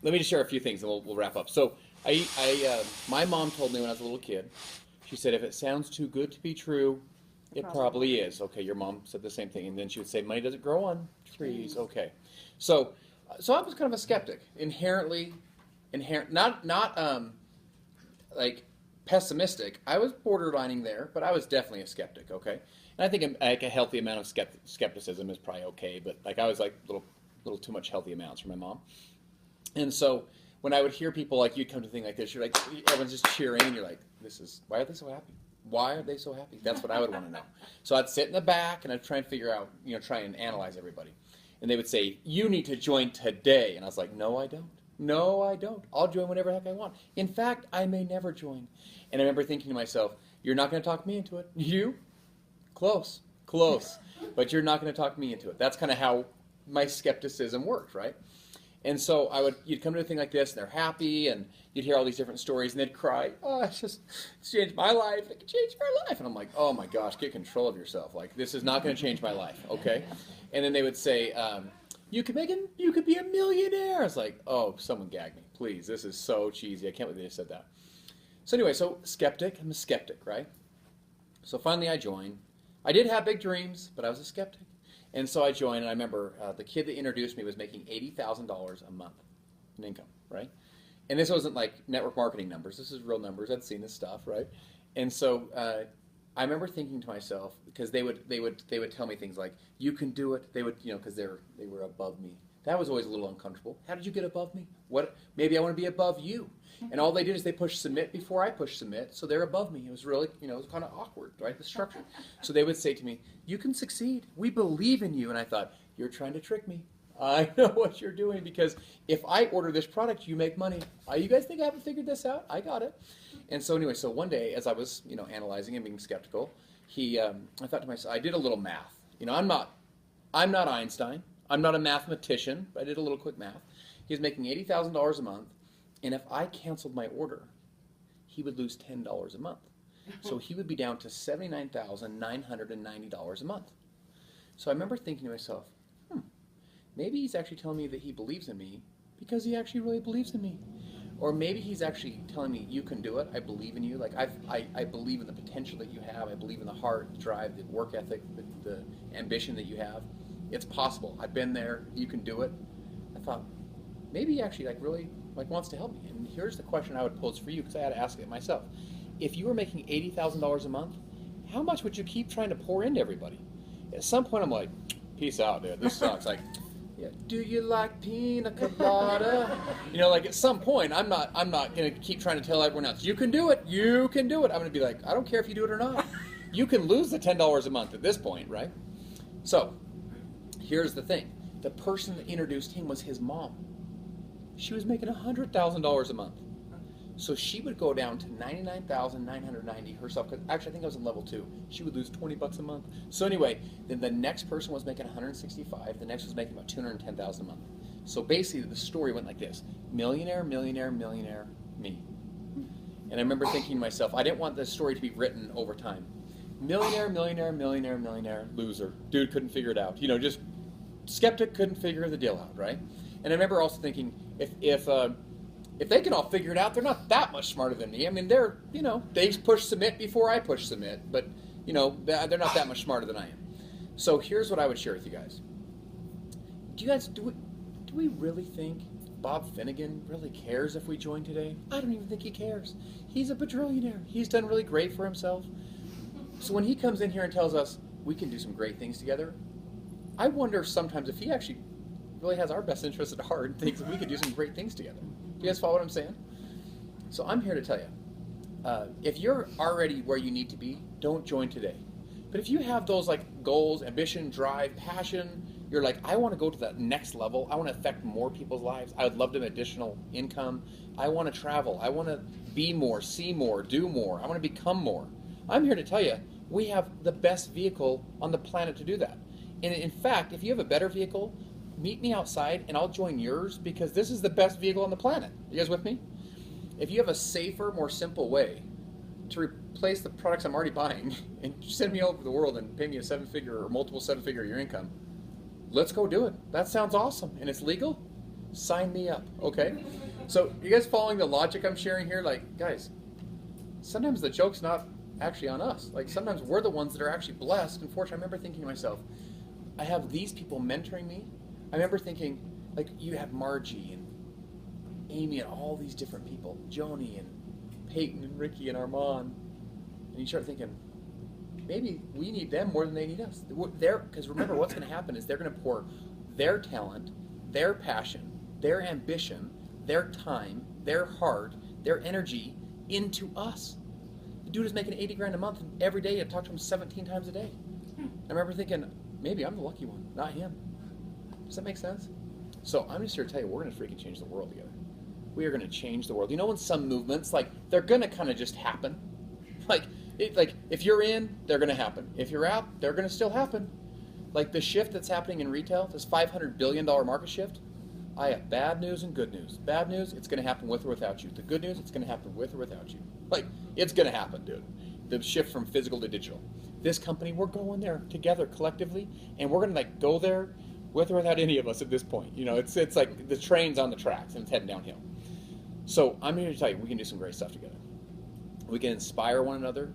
Let me just share a few things and we'll wrap up. So my mom told me when I was a little kid, she said, if it sounds too good to be true, it probably is. Okay, your mom said the same thing. And then she would say, money doesn't grow on trees. Okay. So I was kind of a skeptic, inherent, not like pessimistic. I was borderlining there, but I was definitely a skeptic, okay? And I think like a healthy amount of skepticism is probably okay, but like I was like little too much healthy amounts for my mom. And so when I would hear people like you'd come to think like this, you're like, everyone's just cheering, and you're like, why are they so happy? Why are they so happy? That's what I would want to know. So I'd sit in the back and I'd try and figure out, try and analyze everybody. And they would say, you need to join today. And I was like, no, I don't. No, I don't. I'll join whenever the heck I want. In fact, I may never join. And I remember thinking to myself, you're not going to talk me into it. You? Close. But you're not going to talk me into it. That's kind of how my skepticism worked, right? And so you'd come to a thing like this, and they're happy, and you'd hear all these different stories, and they'd cry, oh, it's changed my life. It could change your life. And I'm like, oh my gosh, get control of yourself. Like, this is not going to change my life, okay? And then they would say, you could be a millionaire. I was like, oh, someone gag me, please. This is so cheesy. I can't believe they just said that. So anyway, I'm a skeptic, right? So finally I joined. I did have big dreams, but I was a skeptic. And so I joined, and I remember the kid that introduced me was making $80,000 a month in income, right? And this wasn't like network marketing numbers. This is real numbers. I'd seen this stuff, right? And so I remember thinking to myself, because they would tell me things like, you can do it. They would, because they were above me. That was always a little uncomfortable. How did you get above me? What? Maybe I want to be above you. And all they did is they pushed submit before I pushed submit, so they're above me. It was really, it was kind of awkward, right, the structure. So they would say to me, you can succeed. We believe in you. And I thought, you're trying to trick me. I know what you're doing, because if I order this product, you make money. You guys think I haven't figured this out? I got it. And so anyway, so one day, as I was, analyzing and being skeptical, I thought to myself, I did a little math. I'm not Einstein. I'm not a mathematician, but I did a little quick math. He was making $80,000 a month, and if I canceled my order, he would lose $10 a month. So he would be down to $79,990 a month. So I remember thinking to myself, maybe he's actually telling me that he believes in me because he actually really believes in me. Or maybe he's actually telling me, you can do it, I believe in you. Like I believe in the potential that you have. I believe in the heart, the drive, the work ethic, the ambition that you have. It's possible. I've been there. You can do it. I thought, maybe he actually really wants to help me. And here's the question I would pose for you, because I had to ask it myself. If you were making $80,000 a month, how much would you keep trying to pour into everybody? At some point, I'm like, peace out, dude. This sucks. Like, yeah, do you like pina colada? At some point, I'm not going to keep trying to tell everyone else, you can do it. You can do it. I'm going to be like, I don't care if you do it or not. You can lose the $10 a month at this point, right? So here's the thing. The person that introduced him was his mom. She was making $100,000 a month. So she would go down to $99,990 herself. Actually, I think I was in level 2. She would lose $20 a month. So anyway, then the next person was making $165. The next was making about $210,000 a month. So basically, the story went like this: millionaire, millionaire, millionaire, me. And I remember thinking to myself, I didn't want the story to be written over time. Millionaire, millionaire, millionaire, millionaire, loser. Dude couldn't figure it out. Just skeptic, couldn't figure the deal out, right? And I remember also thinking, if they can all figure it out, they're not that much smarter than me. I mean, they push submit before I push submit, but they're not that much smarter than I am. So here's what I would share with you guys. Do we really think Bob Finnegan really cares if we join today? I don't even think he cares. He's a bajillionaire. He's done really great for himself. So when he comes in here and tells us we can do some great things together, I wonder sometimes if he actually really has our best interests at heart and thinks that we could do some great things together. Do you guys follow what I'm saying? So I'm here to tell you, if you're already where you need to be, don't join today. But if you have those goals, ambition, drive, passion, you're like, I want to go to that next level. I want to affect more people's lives. I would love to have additional income. I want to travel. I want to be more, see more, do more. I want to become more. I'm here to tell you, we have the best vehicle on the planet to do that. And in fact, if you have a better vehicle, meet me outside and I'll join yours, because this is the best vehicle on the planet. You guys with me? If you have a safer, more simple way to replace the products I'm already buying and send me all over the world and pay me a 7-figure or multiple 7-figure a year income, let's go do it. That sounds awesome. And it's legal? Sign me up, okay? So you guys following the logic I'm sharing here? Like, guys, sometimes the joke's not actually on us. Like, sometimes we're the ones that are actually blessed. Unfortunately, I remember thinking to myself, I have these people mentoring me. I remember thinking, like, you have Margie and Amy and all these different people, Joni and Peyton and Ricky and Armand. And you start thinking, maybe we need them more than they need us. Because remember, what's going to happen is they're going to pour their talent, their passion, their ambition, their time, their heart, their energy into us. The dude is making 80 grand a month, and every day I talk to him 17 times a day. I remember thinking, maybe I'm the lucky one, not him. Does that make sense? So I'm just here to tell you, we're going to freaking change the world together. We are going to change the world. You know, when some movements, like, they're going to kind of just happen. Like if you're in, they're going to happen. If you're out, they're going to still happen. Like the shift that's happening in retail, this $500 billion market shift, I have bad news and good news. Bad news, it's going to happen with or without you. The good news, it's going to happen with or without you. Like, it's going to happen, dude. The shift from physical to digital. This company, we're going there together collectively, and we're going to like go there with or without any of us at this point. You know, it's like the train's on the tracks and it's heading downhill. So I'm here to tell you, we can do some great stuff together. We can inspire one another.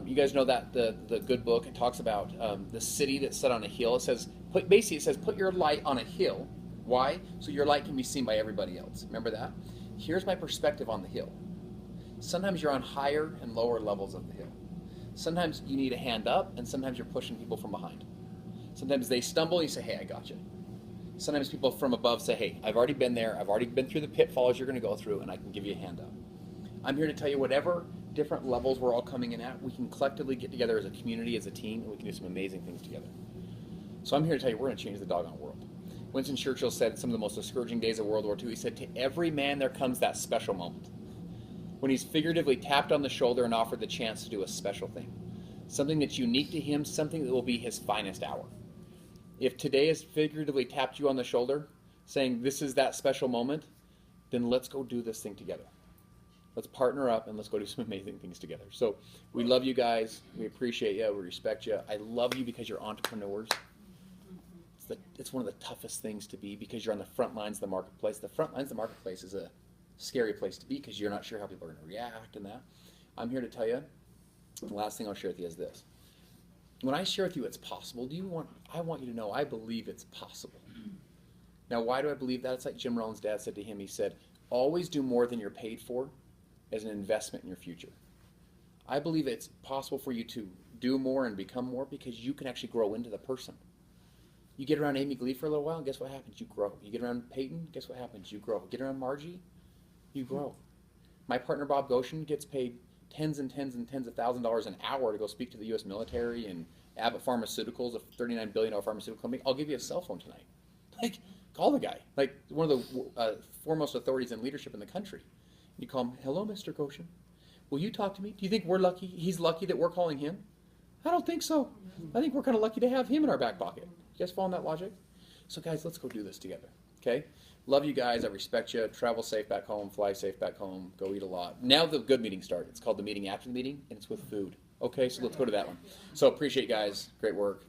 You guys know that the good book, it talks about the city that's set on a hill. It says, put your light on a hill. Why? So your light can be seen by everybody else. Remember that? Here's my perspective on the hill. Sometimes you're on higher and lower levels of the hill. Sometimes you need a hand up, and sometimes you're pushing people from behind. Sometimes they stumble, and you say, hey, I got you. Sometimes people from above say, hey, I've already been there. I've already been through the pitfalls you're going to go through, and I can give you a hand up. I'm here to tell you whatever different levels we're all coming in at, we can collectively get together as a community, as a team, and we can do some amazing things together. So I'm here to tell you, we're going to change the doggone world. Winston Churchill said some of the most discouraging days of World War II, he said, to every man there comes that special moment. When he's figuratively tapped on the shoulder and offered the chance to do a special thing. Something that's unique to him, something that will be his finest hour. If today has figuratively tapped you on the shoulder, saying this is that special moment, then let's go do this thing together. Let's partner up and let's go do some amazing things together. So we love you guys. We appreciate you. We respect you. I love you because you're entrepreneurs. It's one of the toughest things to be because you're on the front lines of the marketplace. The front lines of the marketplace is a scary place to be because you're not sure how people are going to react and that. I'm here to tell you, the last thing I'll share with you is this. When I share with you it's possible, I want you to know I believe it's possible. Now, why do I believe that? It's like Jim Rohn's dad said to him. He said, always do more than you're paid for as an investment in your future. I believe it's possible for you to do more and become more because you can actually grow into the person. You get around Amy Glee for a little while, and guess what happens? You grow. You get around Peyton, guess what happens? You grow. Get around Margie, you grow. My partner Bob Goshen gets paid tens and tens and tens of $1,000s an hour to go speak to the U.S. military and Abbott Pharmaceuticals, a $39 billion pharmaceutical company. I'll give you a cell phone tonight. Like, call the guy. Like, one of the foremost authorities in leadership in the country. You call him, hello, Mr. Goshen. Will you talk to me? Do you think we're lucky? He's lucky that we're calling him? I don't think so. I think we're kind of lucky to have him in our back pocket. You guys following that logic? So guys, let's go do this together, okay? Love you guys. I respect you. Travel safe back home. Fly safe back home. Go eat a lot. Now the good meeting starts. It's called the meeting after the meeting, and it's with food. Okay, so let's go to that one. So appreciate you guys. Great work.